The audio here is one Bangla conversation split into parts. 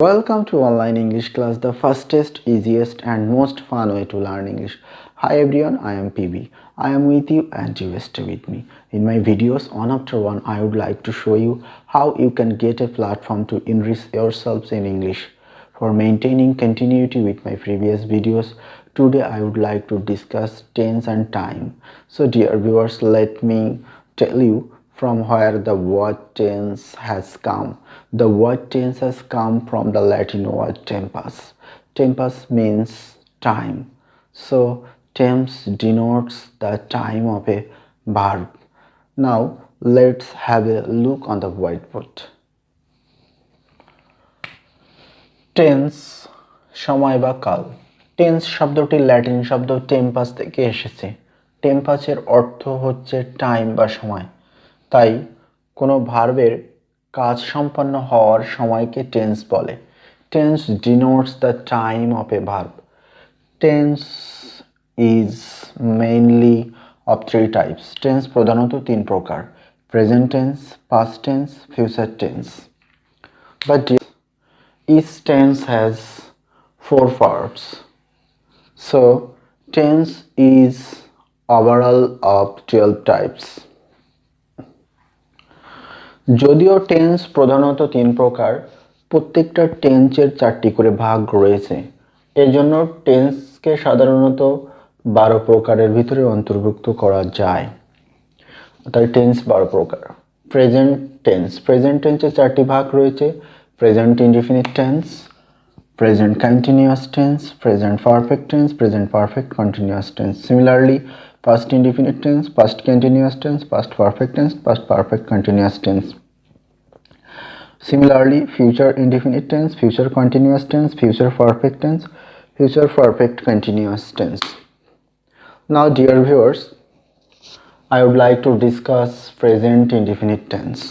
Welcome to online English class, the fastest, easiest, and most fun way to learn English. Hi everyone, I am PB. I am with you and you stay with me. In my videos, one after one, I would like to show you how you can get a platform to enrich yourselves in English. For maintaining continuity with my previous videos, today I would like to discuss tense and time. So dear viewers, let me tell you from where the word tense has come. The word tense has come from the Latin word tempus. Tempus means time. So tense denotes the time of a verb. Now let's have a look on the whiteboard. Tense সময় বা কাল। টেন্স শব্দটি ল্যাটিন শব্দ টেম্পাস থেকে এসেছে। টেম্পাসের অর্থ হচ্ছে টাইম বা সময়। তাই কোনো ভার্বের কাজ সম্পন্ন হওয়ার সময়কে টেন্স বলে। Tense denotes the time of A verb. Tense is mainly of three types. Tense প্রধানত তিন প্রকার: present tense, past tense, future tense. But each tense has four parts. So tense is overall of 12 types. যদিও টেন্স প্রধানত তিন প্রকার, প্রত্যেকটা টেন্সের চারটি করে ভাগ রয়েছে। এর জন্য টেন্সকে সাধারণত 12 প্রকারের ভিতরে অন্তর্ভুক্ত করা যায়। তাই টেন্স 12 প্রকার। প্রেজেন্ট টেন্সের চারটি ভাগ রয়েছে: present indefinite tense, present continuous tense, present perfect tense, present perfect continuous tense. Similarly, past indefinite tense, past continuous tense, past perfect tense, past perfect continuous tense. Similarly, future indefinite tense, future continuous tense, future perfect tense, future perfect continuous tense. Now, dear viewers, I would like to discuss present indefinite tense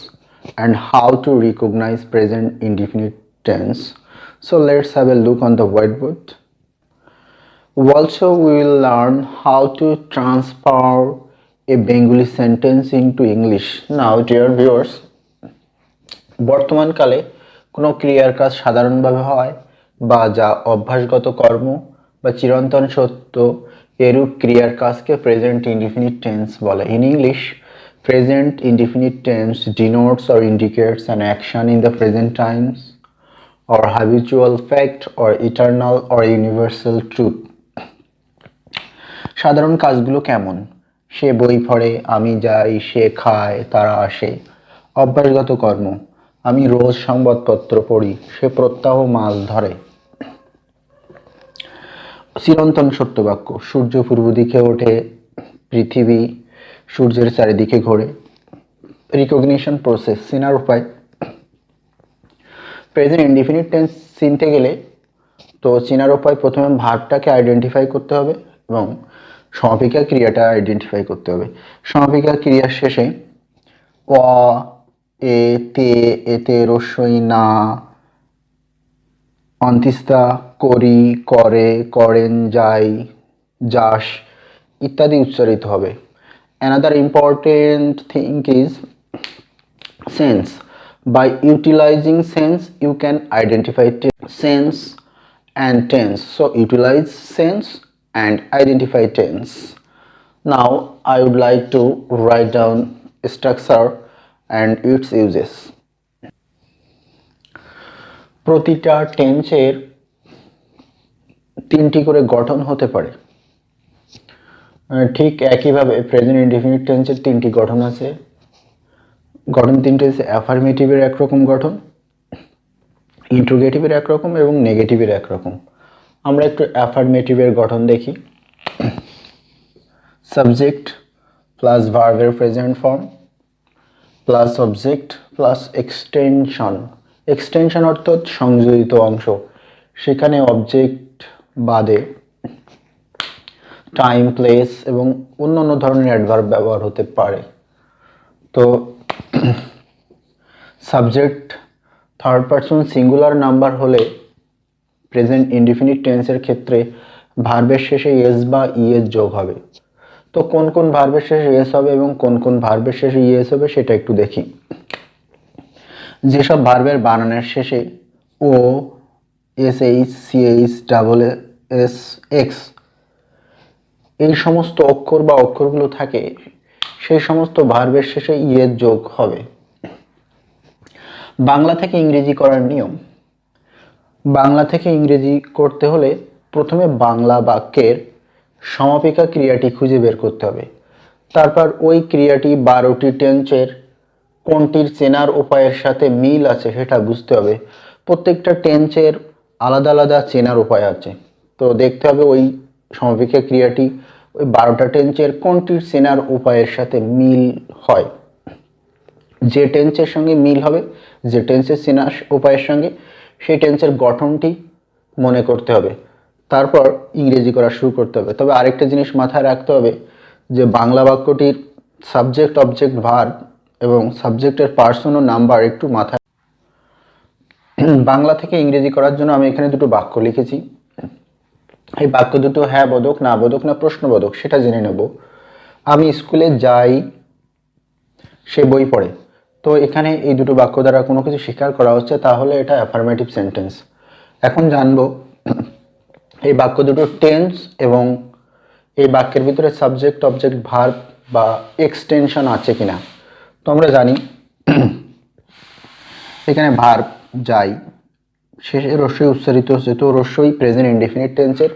and how to recognize present indefinite tense. So let's have a look on the whiteboard. Also, we will learn how to transfer a Bengali sentence into English. Now, dear viewers, বর্তমানকালে কোনো ক্রিয়ার কাজ সাধারণভাবে হয় বা যা অভ্যাসগত কর্ম বা চিরন্তন সত্য, এরূপ ক্রিয়ার কাজকে প্রেজেন্ট ইনডিফিনিট টেন্স বলে। In English, present indefinite tense denotes or indicates an action in the present times, or habitual fact, or eternal or universal truth. সাধারণ কাজগুলো কেমন? সে বই পড়ে, আমি যাই, সে খায়, তারা আসে। অভ্যাসগত কর্ম: আমি রোজ সংবাদপত্র পড়ি, সে প্রত্যহ মাছ ধরে। চিরন্তন সত্য বাক্য: সূর্য পূর্ব দিকে ওঠে, পৃথিবী সূর্যের চারিদিকে ঘোরে। রিকগনিশন প্রসেস, চেনার উপায়: প্রেজেন্ট ইনডিফিনিট টেন্স চিনতে গেলে তো চেনার উপায় প্রথমে ভার্বটাকে আইডেন্টিফাই করতে হবে এবং সমাপিকা ক্রিয়াটা আইডেন্টিফাই করতে হবে। সমাপিকা ক্রিয়ার শেষে অ, এ, তে, এতে, রস্যই, না, অন্ত্যেষ্টা, করি, করে, করেন, যাই, যাস ইত্যাদি উচ্চারিত হবে। Another important thing is sense. By utilizing sense, you can identify sense and tense. So utilize sense and identify tense. Now I would like to write down structure and its uses. প্রতিটা টেন্সের তিনটি করে গঠন হতে পারে। ঠিক একইভাবে প্রেজেন্ট ইনডিফিনিট টেন্সের তিনটি গঠন আছে। গঠন তিনটে হচ্ছে অ্যাফার্মেটিভের একরকম গঠন, ইন্ট্রোগেটিভের একরকম এবং নেগেটিভের একরকম। আমরা একটু অ্যাফার্মেটিভের গঠন দেখি। সাবজেক্ট প্লাস ভার্বের present form plus object plus extension. Extension অর্থাৎ সংযোজিত অংশ, সেখানে অবজেক্ট বাদে টাইম, প্লেস এবং অন্যান্য ধরনের অ্যাডভার্ব ব্যবহার হতে পারে। তো subject third person singular number হলে প্রেজেন্ট ইনডিফিনিট টেন্সের ক্ষেত্রে ভার্বের শেষে এস বা ইএস যোগ হবে। তো কোন কোন ভার্বের শেষে এস হবে এবং কোন কোন ভার্বের শেষে ইএস হবে সেটা একটু দেখি। যেসব ভার্বের বানানের শেষে ও, SH CH double S X এই সমস্ত অক্ষর বা অক্ষরগুলো থাকে, সেই সমস্ত ভার্বের শেষে এর যোগ হবে। বাংলা থেকে ইংরেজি করার নিয়ম। বাংলা থেকে ইংরেজি করতে হলে প্রথমে বাংলা বাক্যের সমাপিকা ক্রিয়াটি খুঁজে বের করতে হবে। তারপর ওই ক্রিয়াটি 12টি টেন্সের কোনটির চেনার উপায়ের সাথে মিল আছে সেটা বুঝতে হবে। প্রত্যেকটা টেন্সের আলাদা আলাদা চেনার উপায় আছে, তো দেখতে হবে ওই সমাপিকা ক্রিয়াটি ওই 12টা টেন্সের কোনটির চেনার উপায়ের সাথে মিল হয়। যে টেন্সের সঙ্গে মিল হবে, যে টেন্সের চেনার উপায়ের সঙ্গে, সেই টেন্সের গঠনটি মনে করতে হবে, তারপর ইংরেজি করা শুরু করতে হবে। তবে আরেকটা জিনিস মাথায় রাখতে হবে যে বাংলা বাক্যটির সাবজেক্ট অবজেক্ট ভার্ব এবং সাবজেক্টের পার্সন ও নাম্বার একটু মাথায়। বাংলা থেকে ইংরেজি করার জন্য আমি এখানে দুটো বাক্য লিখেছি। এই বাক্য দুটো হ্যাঁ বোধক, না বোধক, না প্রশ্নবোধক সেটা জেনে নেব। আমি স্কুলে যাই, সে বই পড়ে। তো এখানে এই দুটো বাক্য দ্বারা কোনো কিছু স্বীকার করা হচ্ছে, তাহলে এটা অ্যাফার্মেটিভ সেন্টেন্স। এখন জানবো এই বাক্য দুটোর টেন্স এবং এই বাক্যের ভিতরে সাবজেক্ট অবজেক্ট ভার্ব বা এক্সটেনশন আছে কিনা। তো আমরা জানি এখানে ভার্ব যাই শেষে রস্যই উচ্চারিত হচ্ছে, তো রস্যই প্রেজেন্ট ইনডিফিনিট টেন্সের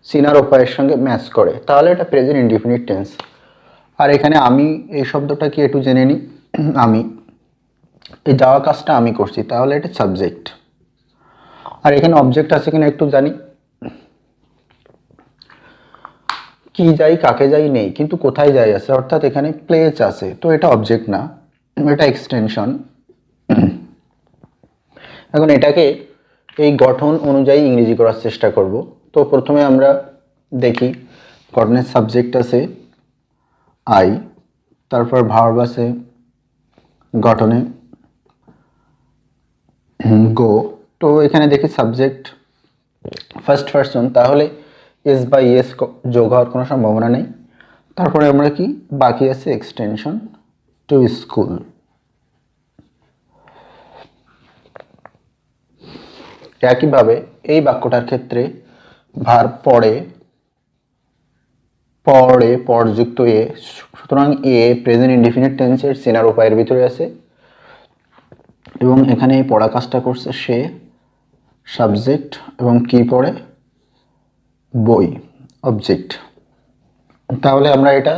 সিনার উপায়ের সঙ্গে ম্যাচ করে, তাহলে এটা প্রেজেন্ট ইনডিফিনিট টেন্স। আর এখানে আমি এই শব্দটা কি একটু জেনে নিই। আমি এই যাওয়া কাজটা আমি করছি, তাহলে এটা সাবজেক্ট। আর এখানে অবজেক্ট আছে কিনা একটু জানি। কি যাই, কাকে যাই নেই, কিন্তু কোথায় যাই আছে, অর্থাৎ এখানে প্লেস আছে, তো এটা অবজেক্ট না, এটা এক্সটেনশন। এখন এটাকে এই গঠন অনুযায়ী ইংরেজি করার চেষ্টা করব। তো প্রথমে আমরা দেখি গঠনের সাবজেক্ট আছে আই, তারপর ভার্ব আছে গঠনে গো। তো এখানে দেখি সাবজেক্ট ফার্স্ট পারসন, তাহলে এস বাই এস যোগ হওয়ার কোনো সম্ভাবনা নেই। তারপরে আমরা কি বাকি আছে এক্সটেনশন টু স্কুল। একইভাবে এই বাক্যটার ক্ষেত্রে ভার্ব পড়ে, পড়ে পরযুক্ত এ, সুতরাং এ প্রেজেন্ট ইনডিফিনিট টেন্সের চেনার উপায়ের ভিতরে আছে এবং এখানে এই পড়া কাজটা করছে সে, সাবজেক্ট, এবং কি পড়ে, বই, অবজেক্ট। তাহলে আমরা এটা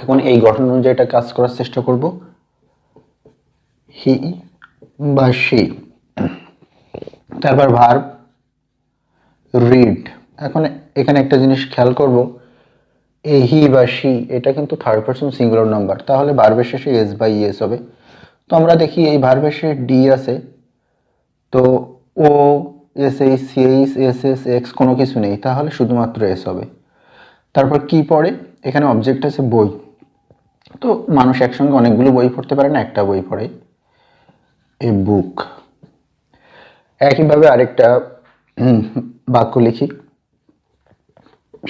এখন এই গঠন অনুযায়ী এটা কাজ করার চেষ্টা করব। হি বা সি, তারপর ভার্ব রিড। এখন এখানে একটা জিনিস খেয়াল করব, এই হি বা সি এটা কিন্তু থার্ড পারসন সিঙ্গুলার নাম্বার, তাহলে ভার্বের শেষে এস বাই এস হবে। তো আমরা দেখি এই ভার্বের শেষে ডি আছে, তো O S H C H S S X কোনো কিছু নেই, তাহলে শুধুমাত্র এস হবে। তারপর কি পড়ে, এখানে অবজেক্ট আছে বই, তো মানুষ একসঙ্গে অনেকগুলো বই পড়তে পারে না, একটা বই পড়ে, এ বুক। একইভাবে আরেকটা বাক্য লিখি,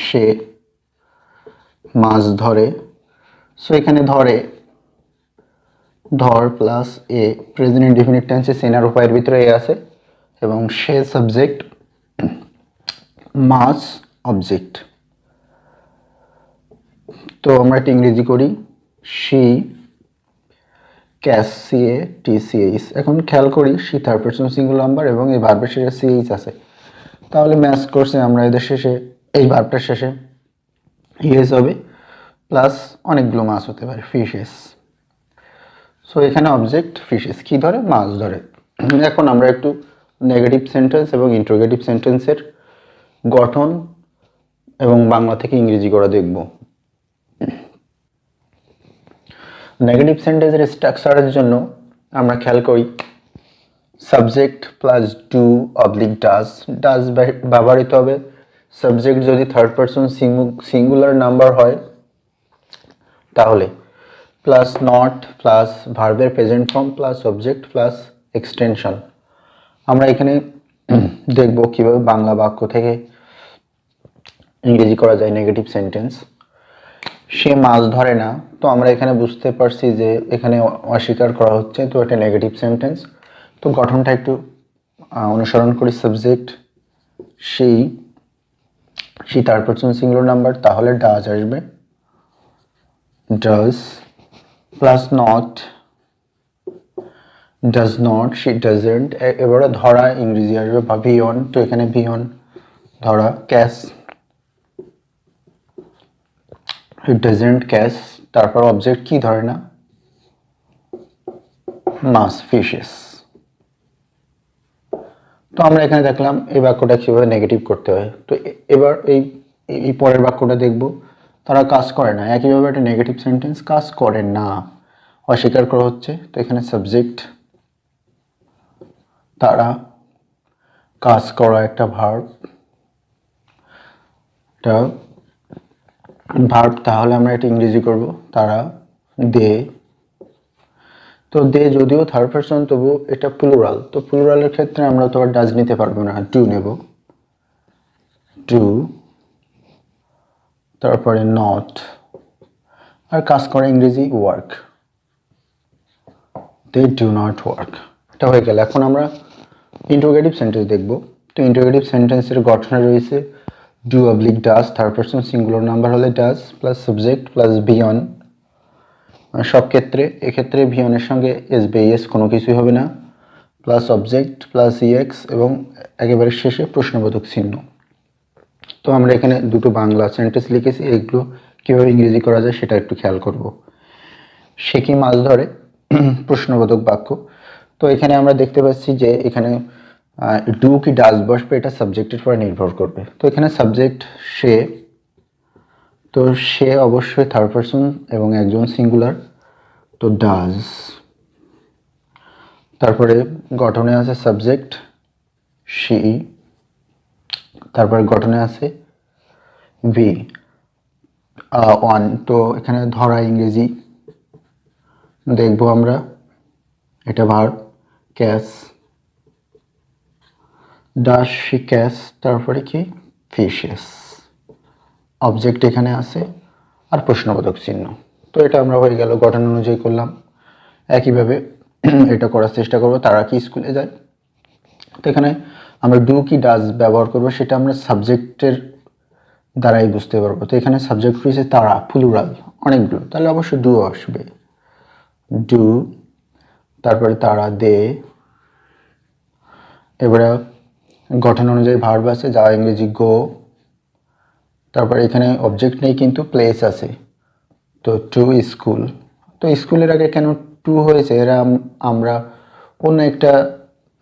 সে মাছ ধরে। সো এখানে ধরে, ধর প্লাস এ প্রেজেন্ট ইনডিফিনিট টেন্সে সেনার উপায়ের ভিতরে এ আছে এবং সে সাবজেক্ট, মাছ অবজেক্ট। তো আমরা একটা ইংরেজি করি, she catch C A T C H. এখন খেয়াল করি she third person singular number এবং এই ভার্বের শেষে সি এইচ আছে, তাহলে ম্যাচ করছে আমরা এদের শেষে এই ভার্বটার শেষে ইএস হবে, প্লাস অনেকগুলো মাছ হতে পারে, ফিশেস। সো এখানে অবজেক্ট ফিশেস কি ধরে, মাছ ধরে। এখন আমরা একটু নেগেটিভ সেন্টেন্স এবং ইন্টারোগেটিভ সেন্টেন্সের গঠন এবং বাংলা থেকে ইংরেজি করা দেখব। নেগেটিভ সেন্টেন্সের স্ট্রাকচারের জন্য আমরা খেয়াল করি subject plus do oblique does, does ব্যবহৃত হবে। সাবজেক্ট যদি থার্ড পারসন সিঙ্গুলার নাম্বার হয় তাহলে প্লাস নট প্লাস ভার্বের present form plus object plus extension. আমরা এখানে দেখব কিভাবে বাংলা বাক্য থেকে ইংরেজি করা যায় নেগেটিভ সেন্টেন্স। সে মাছ ধরে না, তো আমরা এখানে বুঝতে পারছি যে এখানে অস্বীকার করা হচ্ছে, তো এটা নেগেটিভ সেন্টেন্স। তো গঠনটা একটু অনুসরণ করি সাবজেক্ট সেই থার্ড পারসন সিঙ্গুলার নাম্বার, তাহলে ডাজ আসবে, does plus not, does not, she doesn't. এবারে ধরা ইংরেজি আসবে বা বিয়ন, তো এখানে বিয়ন ধরা, ক্যাশ, হি ডাজেন্ট ক্যাশ। তারপর অবজেক্ট কি ধরে না, মাছ, ফিশেস। তো আমরা এখানে দেখলাম এই বাক্যটা কিভাবে নেগেটিভ করতে হয়। তো এবার এই পরের বাক্যটা দেখব, তারা কাজ করে না। একইভাবে একটা নেগেটিভ সেন্টেন্স, কাজ করে না, অস্বীকার করা হচ্ছে। তো এখানে সাবজেক্ট তারা, কাজ করা একটা ভার্ব, এটা ভার্ব, তাহলে আমরা এটা ইংরেজি করব তারা, দে। তো দে যদিও থার্ড পারসন, তবু এটা প্লুরাল। তো প্লুরালের ক্ষেত্রে আমরা তো আর ডাজ নিতে পারবো না, ডু নেব, ডু। তারপরে নট, আর কাজ করে ইংরেজি work, they do not work. এটা হয়ে গেল। এখন আমরা ইন্টারোগেটিভ সেন্টেন্স দেখব। তো ইন্টারোগেটিভ সেন্টেন্সের গঠনে রয়েছে do oblique does, third person singular number হলে ডাজ প্লাস সাবজেক্ট প্লাস বিয়ন। সব ক্ষেত্রে এক্ষেত্রে ভিয়নের সঙ্গে এস বে এস কোনো কিছুই হবে না, প্লাস অবজেক্ট প্লাস ইএক্স এবং একেবারে শেষে প্রশ্নবোধক চিহ্ন। তো আমরা এখানে দুটো বাংলা সেন্টেন্স লিখেছি, এগুলো কীভাবে ইংরেজি করা যায় সেটা একটু খেয়াল করব। সে কি মাছ ধরে, প্রশ্নবোধক বাক্য। তো এখানে আমরা দেখতে পাচ্ছি যে এখানে ডু কি ডাজ বসবে, এটা সাবজেক্টের উপর নির্ভর করবে। তো এখানে সাবজেক্ট সে, তো সে অবশ্যই থার্ড পারসন এবং একজন সিঙ্গুলার, তো ডাজ। তারপরে গঠনে আছে সাবজেক্ট শি, তারপরে গঠনে আছে ভি ওয়ান। তো এখানে ধরা ইংরেজি দেখবো আমরা, এটা verb, catch, does she catch, তারপরে কি ফিশেস, অবজেক্ট এখানে আছে আর প্রশ্নবোধক চিহ্ন। তো এটা আমরা হয়ে গেল, গঠন অনুযায়ী করলাম। একইভাবে এটা করার চেষ্টা করব, তারা কি স্কুলে যায়। তো এখানে আমরা ডু কি ডাজ ব্যবহার করব, সেটা আমরা সাবজেক্টের দ্বারাই বুঝতে পারবো। তো এখানে সাবজেক্ট রয়েছে তারা, প্লুরাল অনেকগুলো, তাহলে অবশ্যই ডু আসবে, ডু। তারপরে তারা, দে। এবারে গঠন অনুযায়ী ভার্ব আছে, যা ইংরেজি গো। তারপরে এখানে অবজেক্ট নেই কিন্তু প্লেস আছে, তো টু স্কুল। তো স্কুলের আগে কেন টু হয়েছে, এরা আমরা অন্য একটা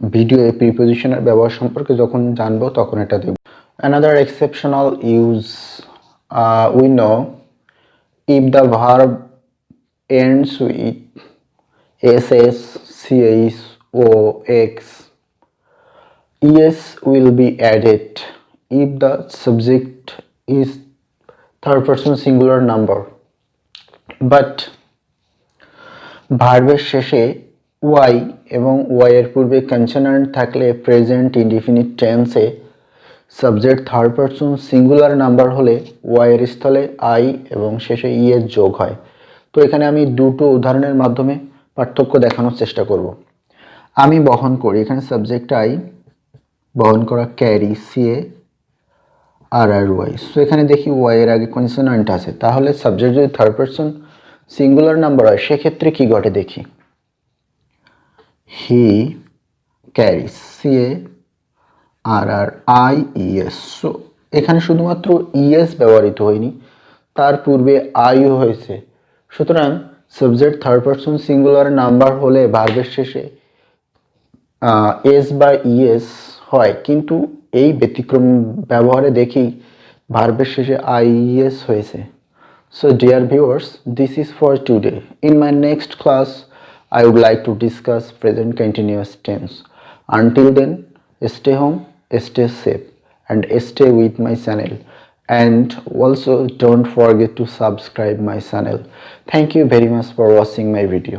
ভিডিও প্রিপোজিশনের ব্যবহার সম্পর্কে যখন জানবো তখন এটা দেখব। Another exceptional use we know, if the verb ends with ss, ch, o, x, es will be added if the subject is third person singular number. But ভার্বের শেষে ওয়াই এবং ওয়াই এর পূর্বে কনসোনান্ট থাকলে প্রেজেন্ট ইনডিফিনিট টেন্সে subject third person singular number হলে ওয়াই এর স্থলে আই এবং শেষে ই এর যোগ হয়। তো এখানে আমি দুটো উদাহরণের মাধ্যমে পার্থক্য দেখানোর চেষ্টা করব। আমি বহন করি, এখানে সাবজেক্ট আই, বহন করা carry, C A R R Y. So এখানে দেখি ওয়াই এর আগে কনসোনান্ট আছে, তাহলে সাবজেক্ট যদি থার্ড পারসন সিঙ্গুলার নাম্বার হয় সেক্ষেত্রে কি ঘটে দেখি। He carries, C A R R I E S. So এখানে শুধুমাত্র ইএস ব্যবহৃত হয়নি, তার পূর্বে আইও হয়েছে। সুতরাং subject third person singular number হলে ভার্বের শেষে এস বা ইএস হয়, কিন্তু এই ব্যতিক্রম ব্যবহারে দেখি ভার্বের শেষে আইএস হয়েছে। So dear viewers, this is for today. In my next class, I would like to discuss present continuous tense. Until then, stay home, stay safe, and stay with my channel. And also don't forget to subscribe my channel. Thank you very much for watching my video.